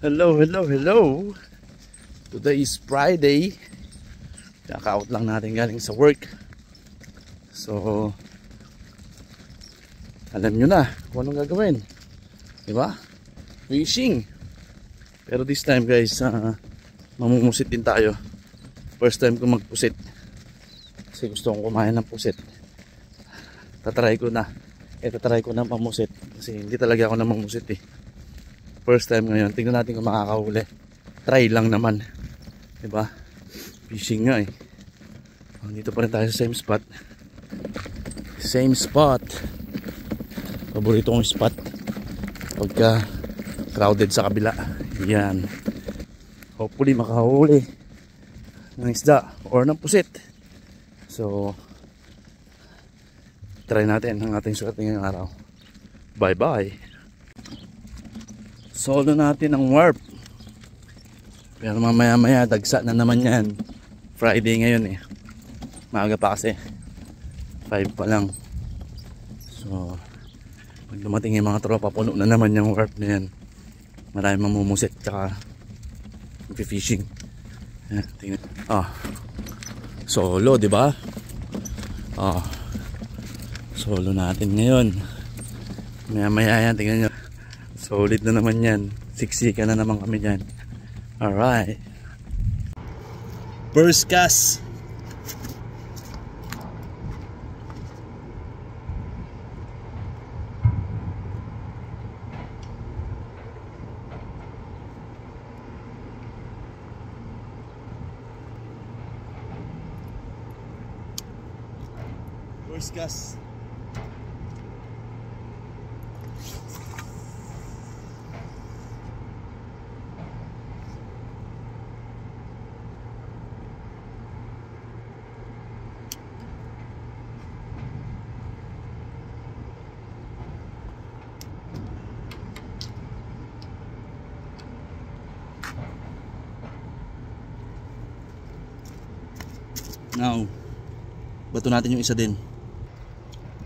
Hello, hello, hello. Today is Friday. Kaka-out lang natin galing sa work. So, alam nyo na kung anong gagawin. Diba? Fishing. Pero this time guys, mamumusit din tayo. First time ko magpusit. Kasi gusto kong kumain ng pusit. Tatry ko na. Tatry ko na mamusit. Kasi hindi talaga ako na mamusit eh. First time ngayon. Tingnan natin kung makakahuli. Try lang naman. Diba? Fishing nga eh. Dito pa rin tayo sa same spot. Same spot. Paborito kong spot. Pagka crowded sa kabila. Yan. Hopefully makahuli ng isda or ng pusit. So try natin ang ating sukat ngayong araw. Bye bye. Solo natin ang warp. Pero mamaya maya dagsa na naman yan. Friday ngayon eh. Maaga pa kasi 5 pa lang. So pag dumating yung mga tropa, puno na naman yung warp na yan. Maraming mamumusit tsaka fishing. Tingnan. Solo, di ba? Solo natin ngayon. Maya maya yan, tingnan nyo. Solid na naman yan. Siksika na naman kami dyan. Alright. First cast. First cast. Now, bato natin yung isa din.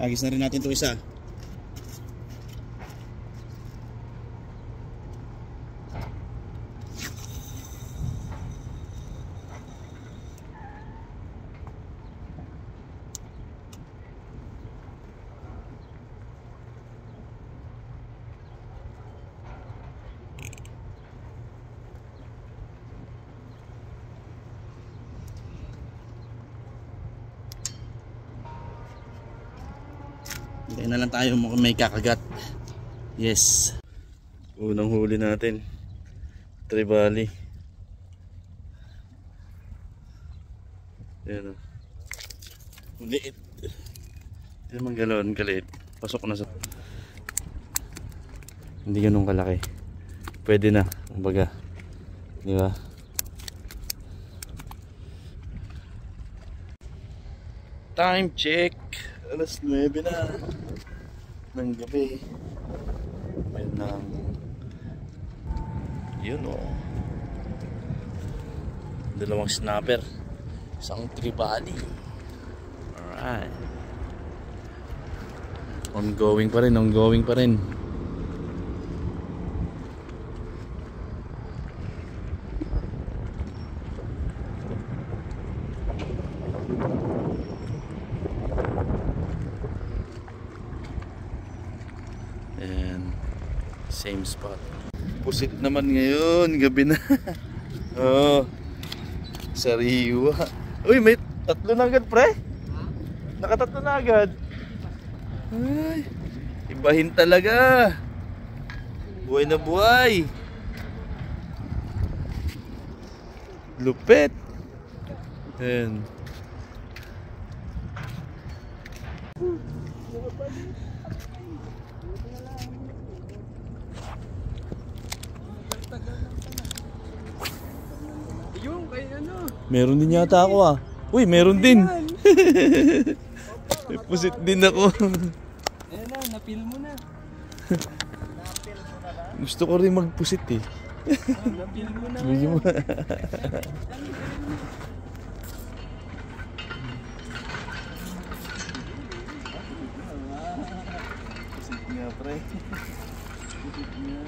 Agis na rin natin ito isa. Hintayin na lang tayo may kakagat. Yes. Unang huli natin. Trevally. Ayan o. Liit. Hindi naman galon kaliit. Pasok na sa... Hindi ganun kalaki. Pwede na. Kumbaga. Di ba? Time check. Alas 9 na ng gabi. Ayun lang. Yun o. Dalawang snapper. Isang trevally. Alright. Ongoing pa rin. Ongoing pa rin. And same spot. Pusit naman ngayon, gabi na. Sariwa. Uy, may tatlo na agad, pre. Nakatatlo na agad. Ay, ibahin talaga. Buhay na buhay. Lupit. And meron din yata ako ah. Uy, meron din. Pusit din ako. Ayan na, napil mo na. Gusto ko rin magpusit eh. Napil mo na. Bigyan mo. Pusit nga pre. Pusit nga.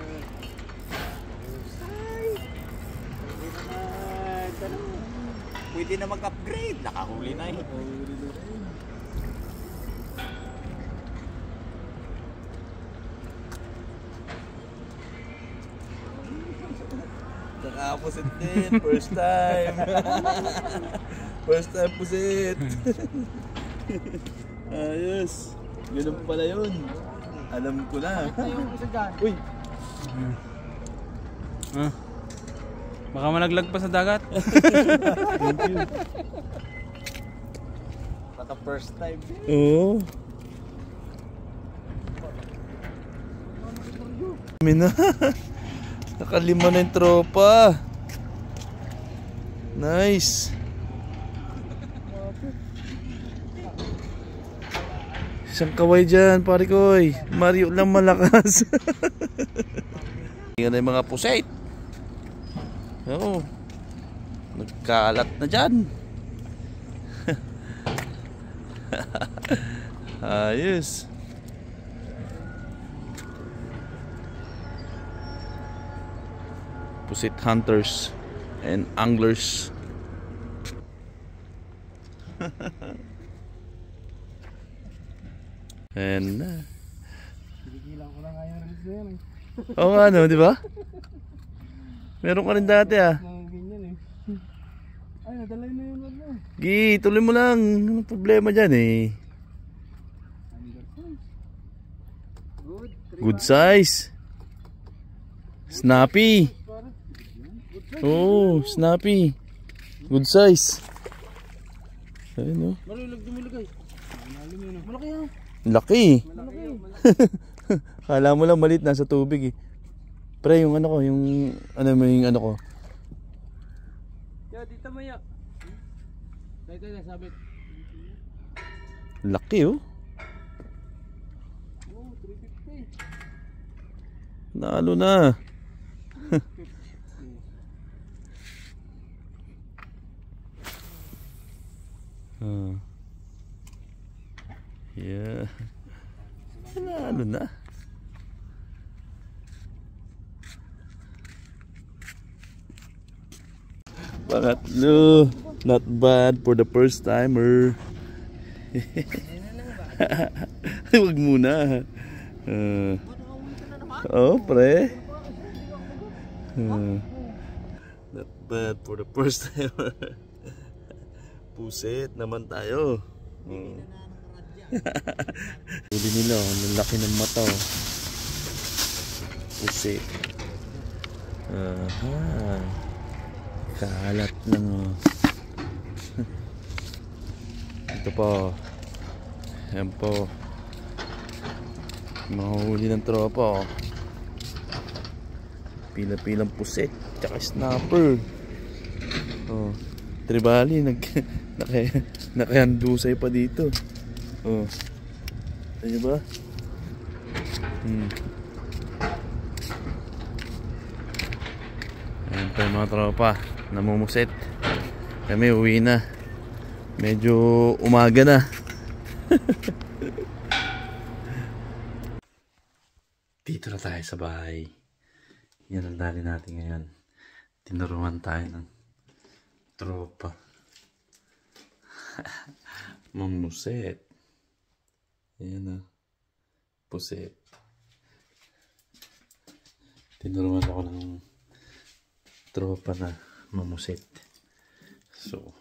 Pwede na mag-upgrade. Nakahuli na eh. Nakapusit din. First time. First time pusit. Ayos. Ganun pala yun. Alam ko na. Uy. Baka malaglag pa sa dagat. Thank you. Baka first time. Oo. Mina. Nakalima na yung tropa. Nice. Isang kaway dyan, pare koy. Mario lang malakas. Yan na yung mga pusit. Oo. Nagkalat na dyan. Ayos. Pusit hunters and anglers. And Kikilang ko lang kaya rin sa yan eh. oo nga no, di ba? Meron ka rin dati ah. Mga ganyan eh. Ay, nadalay na yun. Gi, tuloy mo lang. Anong problema dyan eh? Good. Good size. Snappy. Oh, snappy. Good size. Ayun oh. Malulag dumulagay. Malaki yan. Laki. Malaki. Kala mo lang maliit nasa tubig eh. Pre, yung ano ko, yung ano mo yung ano ko. Ya, dito maya. Tayo sabit. Laki oh. Oh, 350. Nalo na. Yeah. Nalo na. Pangatlo. Not bad for the first timer. Huwag muna. Oh, pre. Not bad for the first timer. Pusit naman tayo. Huli nila, ang laki ng mata. Pusit. Aha. Kalat lang oh. Ito po. Ayan po. Mahuli ng tropa oh. Pila-pilang pusit tsaka snapper. Oh. Tribali nakahandusay pa dito. Oh. Ano ba? Ayan pa yung mga tropa. Namumusit. Kami uwi na. Medyo umaga na. Dito na tayo sa bahay. Yan ang dali natin ngayon. Tinuruan tayo ng tropa. Mamusit. Ayan na. Pusit. Tinuruan ako ng tropa na mamusit. So,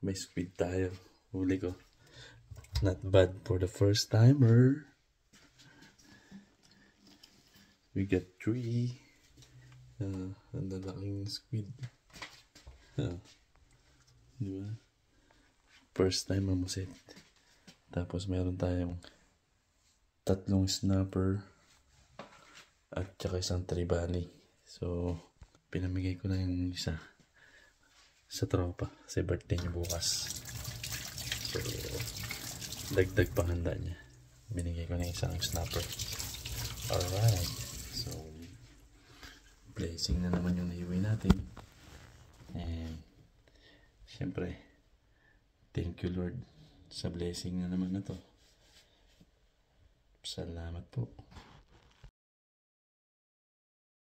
may speed tayo. Huli ko. Not bad for the first timer. We got 3. Ang lalaking squid. Diba? First time mamusit. Tapos meron tayong 3 snapper at saka isang tribali. So, pinamigay ko na yung isa sa tropa. Sa birthday niya bukas. So, dagdag panghanda niya. Binigay ko na isang snapper. Alright. So, blessing na naman yung naiuwi natin. And, syempre, thank you Lord sa blessing na naman na to. Salamat po.